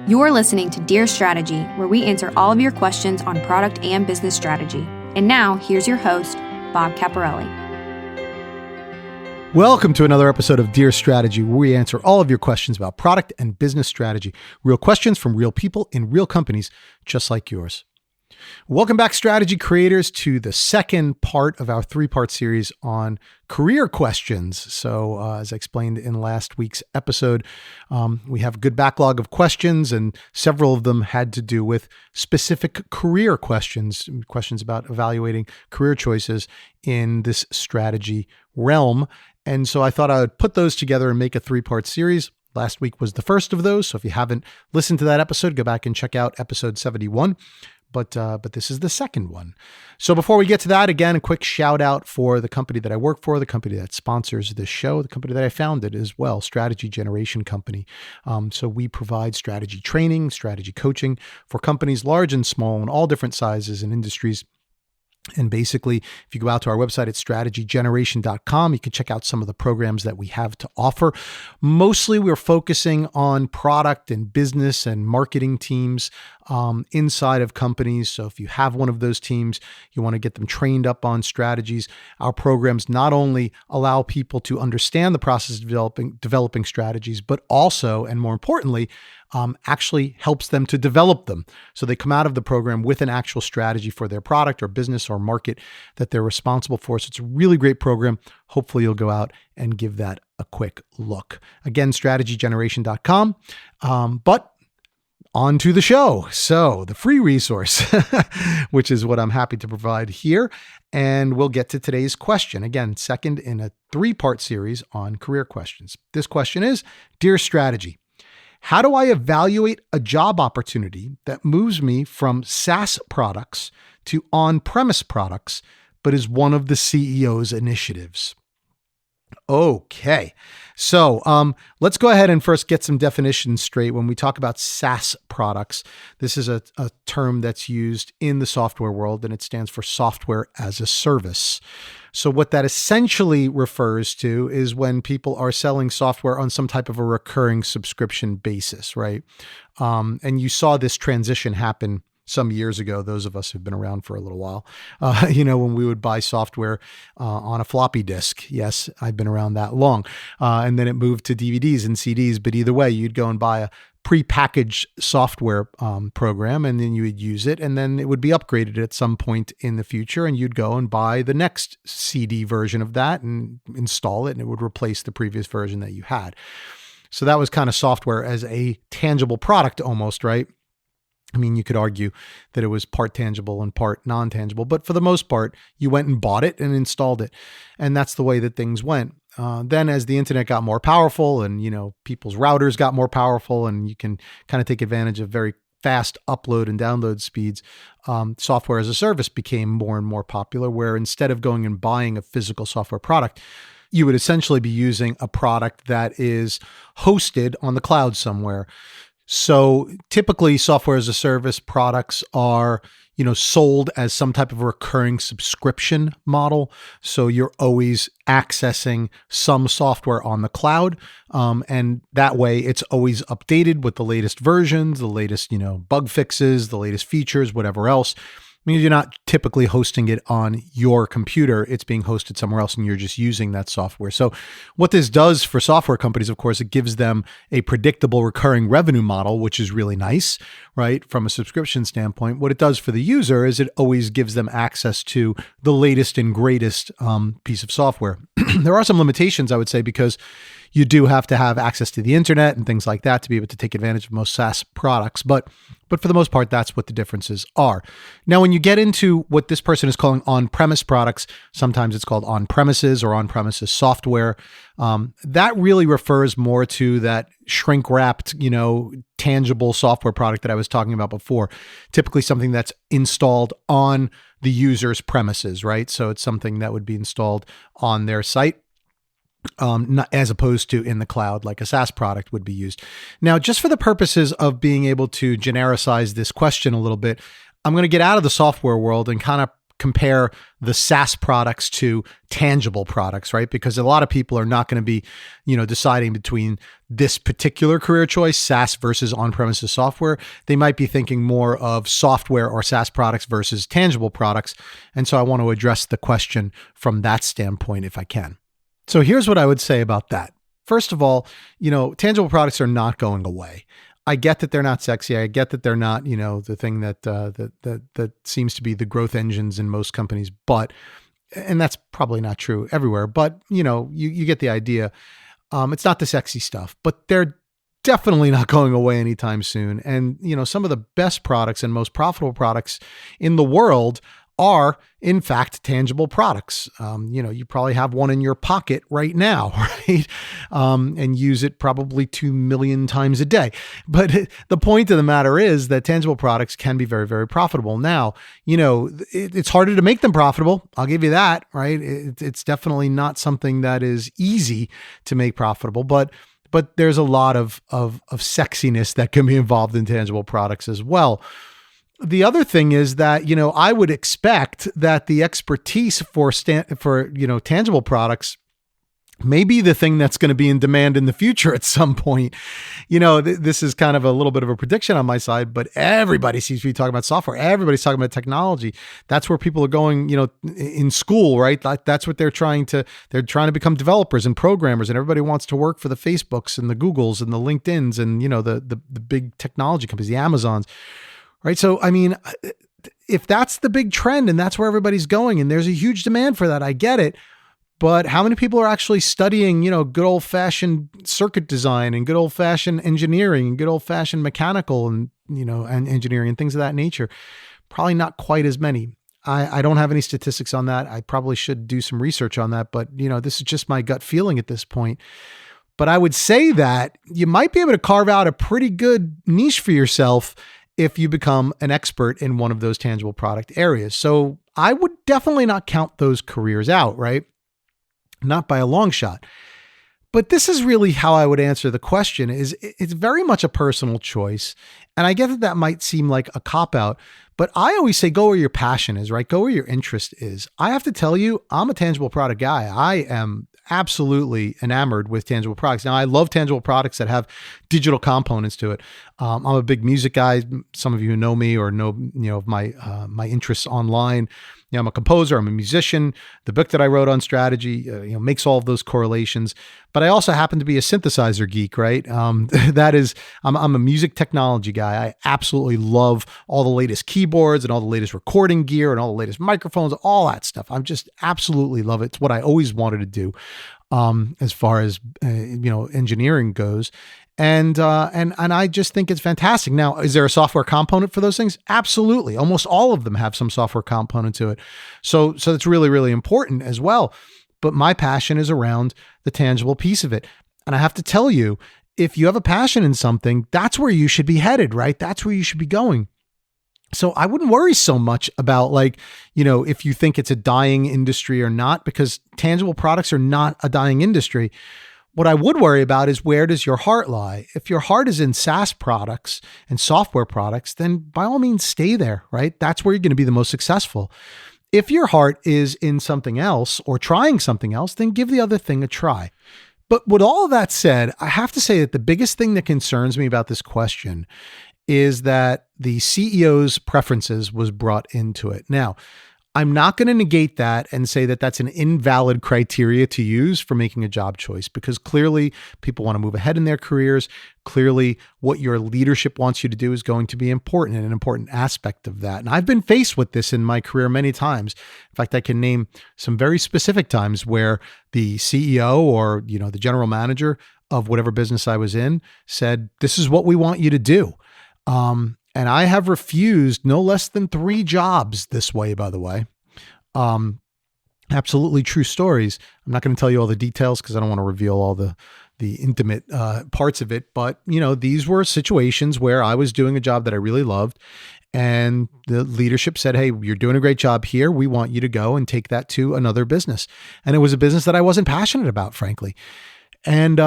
You're listening to Dear Strategy, where we answer all of your questions on product and business strategy. And now, here's your host, Bob Caparelli. Welcome to another episode of Dear Strategy, where we answer all of your questions about product and business strategy. Real questions from real people in real companies, just like yours. Welcome back, strategy creators, to the second part of our three-part series on career questions. So as I explained in last week's episode, we have a good backlog of questions, and several of them had to do with specific career questions about evaluating career choices in this strategy realm. And so I thought I would put those together and make a three-part series. Last week was the first of those. So if you haven't listened to that episode, go back and check out episode 71. But this is the second one. So before we get to that, again, a quick shout out for the company that I work for, the company that sponsors this show, the company that I founded as well, Strategy Generation Company. So we provide strategy training, strategy coaching for companies large and small in all different sizes and industries. And basically, if you go out to our website at strategygeneration.com, you can check out some of the programs that we have to offer. Mostly, we're focusing on product and business and marketing teams inside of companies. So if you have one of those teams, you want to get them trained up on strategies. Our programs not only allow people to understand the process of developing strategies, but also, and more importantly, actually helps them to develop them. So they come out of the program with an actual strategy for their product or business or market that they're responsible for. So it's a really great program. Hopefully you'll go out and give that a quick look. Again, strategygeneration.com. But on to the show. So the free resource, which is what I'm happy to provide here. And we'll get to today's question. Again, second in a three-part series on career questions. This question is, Dear Strategy, how do I evaluate a job opportunity that moves me from SaaS products to on-premise products, but is one of the CEO's initiatives? Okay, so let's go ahead and first get some definitions straight. When we talk about SaaS products, this is a term that's used in the software world, and it stands for software as a service. So what that essentially refers to is when people are selling software on some type of a recurring subscription basis, right? And you saw this transition happen some years ago, those of us who've been around for a little while, when we would buy software on a floppy disk. Yes, I've been around that long. And then it moved to DVDs and CDs. But either way, you'd go and buy a prepackaged software program, and then you would use it, and then it would be upgraded at some point in the future, and you'd go and buy the next CD version of that and install it, and it would replace the previous version that you had. So that was kind of software as a tangible product almost, right? I mean, you could argue that it was part tangible and part non-tangible, but for the most part, you went and bought it and installed it. And that's the way that things went. Then as the internet got more powerful and, people's routers got more powerful, and you can kind of take advantage of very fast upload and download speeds, software as a service became more and more popular, where instead of going and buying a physical software product, you would essentially be using a product that is hosted on the cloud somewhere. So typically software as a service products are, sold as some type of recurring subscription model. So you're always accessing some software on the cloud. And that way it's always updated with the latest versions, the latest, bug fixes, the latest features, whatever else. I mean, you're not typically hosting it on your computer. It's being hosted somewhere else and you're just using that software. So what this does for software companies, of course, it gives them a predictable recurring revenue model, which is really nice, right? From a subscription standpoint. What it does for the user is it always gives them access to the latest and greatest piece of software. There are some limitations, I would say, because you do have to have access to the internet and things like that to be able to take advantage of most SaaS products. But for the most part, that's what the differences are. Now, when you get into what this person is calling on-premise products, sometimes it's called on-premises or on-premises software. That really refers more to that shrink-wrapped, tangible software product that I was talking about before. Typically something that's installed on the user's premises, right? So it's something that would be installed on their site. Not as opposed to in the cloud, like a SaaS product would be used. Now, just for the purposes of being able to genericize this question a little bit, I'm going to get out of the software world and kind of compare the SaaS products to tangible products, right? Because a lot of people are not going to be, deciding between this particular career choice, SaaS versus on-premises software. They might be thinking more of software or SaaS products versus tangible products. And so I want to address the question from that standpoint if I can. So here's what I would say about that. First of all, tangible products are not going away. I get that they're not sexy. I get that they're not, the thing that seems to be the growth engines in most companies. And that's probably not true everywhere. But you get the idea. It's not the sexy stuff, but they're definitely not going away anytime soon. And some of the best products and most profitable products in the world are in fact tangible products. You probably have one in your pocket right now, right? And use it probably 2 million times a day. But the point of the matter is that tangible products can be very, very profitable. Now, it's harder to make them profitable. I'll give you that, right? It's definitely not something that is easy to make profitable, but there's a lot of sexiness that can be involved in tangible products as well. The other thing is that, I would expect that the expertise for tangible products may be the thing that's going to be in demand in the future at some point. This is kind of a little bit of a prediction on my side, but everybody seems to be talking about software. Everybody's talking about technology. That's where people are going, in school, right? That's what they're trying to become developers and programmers, and everybody wants to work for the Facebooks and the Googles and the LinkedIns and, the big technology companies, the Amazons. Right. So, if that's the big trend and that's where everybody's going and there's a huge demand for that, I get it. But how many people are actually studying, good old fashioned circuit design and good old fashioned engineering and good old fashioned mechanical and engineering and things of that nature? Probably not quite as many. I don't have any statistics on that. I probably should do some research on that. But, this is just my gut feeling at this point. But I would say that you might be able to carve out a pretty good niche for yourself if you become an expert in one of those tangible product areas. So I would definitely not count those careers out, right? Not by a long shot. But this is really how I would answer the question. It's very much a personal choice. And I get that might seem like a cop-out, but I always say go where your passion is, right? Go where your interest is. I have to tell you, I'm a tangible product guy. I am absolutely enamored with tangible products. Now, I love tangible products that have digital components to it. I'm a big music guy. Some of you who know me or know of my interests online. I'm a composer. I'm a musician. The book that I wrote on strategy, makes all of those correlations. But I also happen to be a synthesizer geek, right? I'm a music technology guy. I absolutely love all the latest keyboards and all the latest recording gear and all the latest microphones, all that stuff. I'm just absolutely love it. It's what I always wanted to do, as far as engineering goes. And I just think it's fantastic. Now, is there a software component for those things? Absolutely. Almost all of them have some software component to it. So it's really, really important as well. But my passion is around the tangible piece of it. And I have to tell you, if you have a passion in something, that's where you should be headed, right? That's where you should be going. So I wouldn't worry so much about if you think it's a dying industry or not, because tangible products are not a dying industry. What I would worry about is, where does your heart lie? If your heart is in SaaS products and software products, then by all means stay there, right? That's where you're going to be the most successful. If your heart is in something else or trying something else, then give the other thing a try. But with all of that said, I have to say that the biggest thing that concerns me about this question is that the CEO's preferences was brought into it. Now, I'm not going to negate that and say that that's an invalid criteria to use for making a job choice, because clearly people want to move ahead in their careers. Clearly what your leadership wants you to do is going to be important and an important aspect of that. And I've been faced with this in my career many times. In fact, I can name some very specific times where the CEO or, the general manager of whatever business I was in said, "This is what we want you to do." And I have refused no less than 3 jobs this way, by the way. Absolutely true stories. I'm not going to tell you all the details because I don't want to reveal all the intimate parts of it. But, these were situations where I was doing a job that I really loved. And the leadership said, "Hey, you're doing a great job here. We want you to go and take that to another business." And it was a business that I wasn't passionate about, frankly. And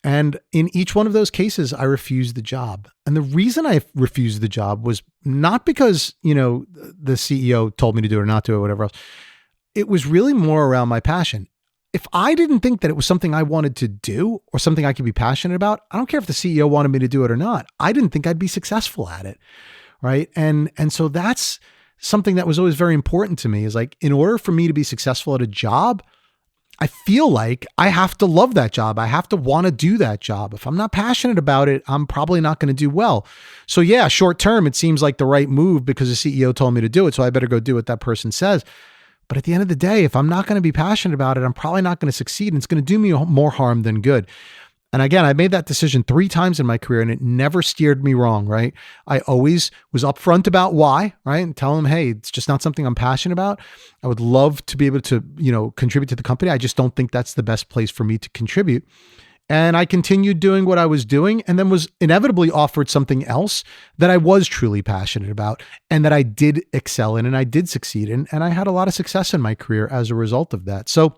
And in each one of those cases, I refused the job. And the reason I refused the job was not because, the CEO told me to do it or not do it or whatever else. It was really more around my passion. If I didn't think that it was something I wanted to do or something I could be passionate about, I don't care if the CEO wanted me to do it or not. I didn't think I'd be successful at it. Right. And so that's something that was always very important to me, is like, in order for me to be successful at a job, I feel like I have to love that job. I have to want to do that job. If I'm not passionate about it, I'm probably not going to do well. So yeah, short term, it seems like the right move because the CEO told me to do it. So I better go do what that person says. But at the end of the day, if I'm not going to be passionate about it, I'm probably not going to succeed. And it's going to do me more harm than good. And again, I made that decision 3 times in my career and it never steered me wrong, right? I always was upfront about why, right? And tell them, hey, it's just not something I'm passionate about. I would love to be able to, contribute to the company. I just don't think that's the best place for me to contribute. And I continued doing what I was doing and then was inevitably offered something else that I was truly passionate about and that I did excel in and I did succeed in. And I had a lot of success in my career as a result of that. So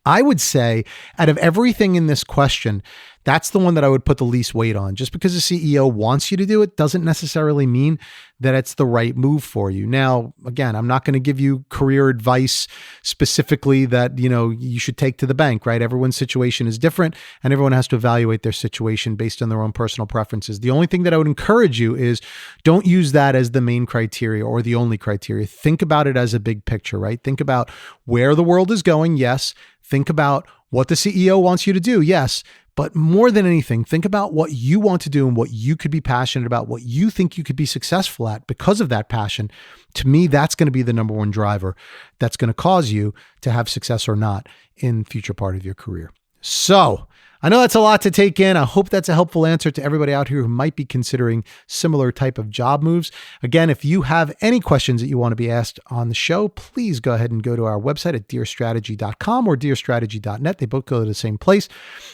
I would say out of everything in this question, that's the one that I would put the least weight on. Just because the CEO wants you to do it doesn't necessarily mean that it's the right move for you. Now, again, I'm not going to give you career advice specifically that, you should take to the bank, right? Everyone's situation is different and everyone has to evaluate their situation based on their own personal preferences. The only thing that I would encourage you is don't use that as the main criteria or the only criteria. Think about it as a big picture, right? Think about where the world is going. Yes. Think about what the CEO wants you to do. Yes. But more than anything, think about what you want to do and what you could be passionate about, what you think you could be successful at because of that passion. To me, that's going to be the number one driver that's going to cause you to have success or not in the future part of your career. So I know that's a lot to take in. I hope that's a helpful answer to everybody out here who might be considering similar type of job moves. Again, if you have any questions that you want to be asked on the show, please go ahead and go to our website at dearstrategy.com or dearstrategy.net. They both go to the same place.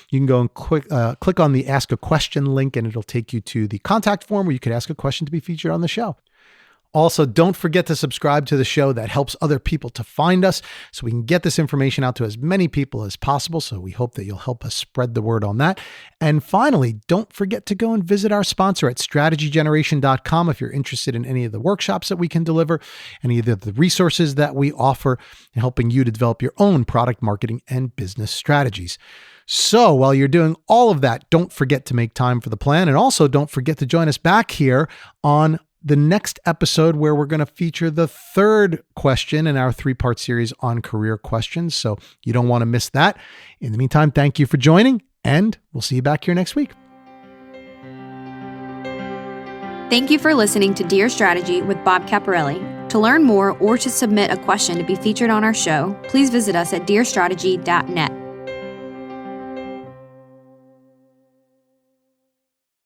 You can go and click on the Ask a Question link and it'll take you to the contact form where you could ask a question to be featured on the show. Also, don't forget to subscribe to the show. That helps other people to find us so we can get this information out to as many people as possible. So we hope that you'll help us spread the word on that. And finally, don't forget to go and visit our sponsor at strategygeneration.com if you're interested in any of the workshops that we can deliver, any of the resources that we offer, and helping you to develop your own product marketing and business strategies. So while you're doing all of that, don't forget to make time for the plan. And also don't forget to join us back here on the next episode where we're going to feature the 3rd question in our 3-part series on career questions. So you don't want to miss that. In the meantime, thank you for joining and we'll see you back here next week. Thank you for listening to Dear Strategy with Bob Caparelli. To learn more or to submit a question to be featured on our show, please visit us at dearstrategy.net.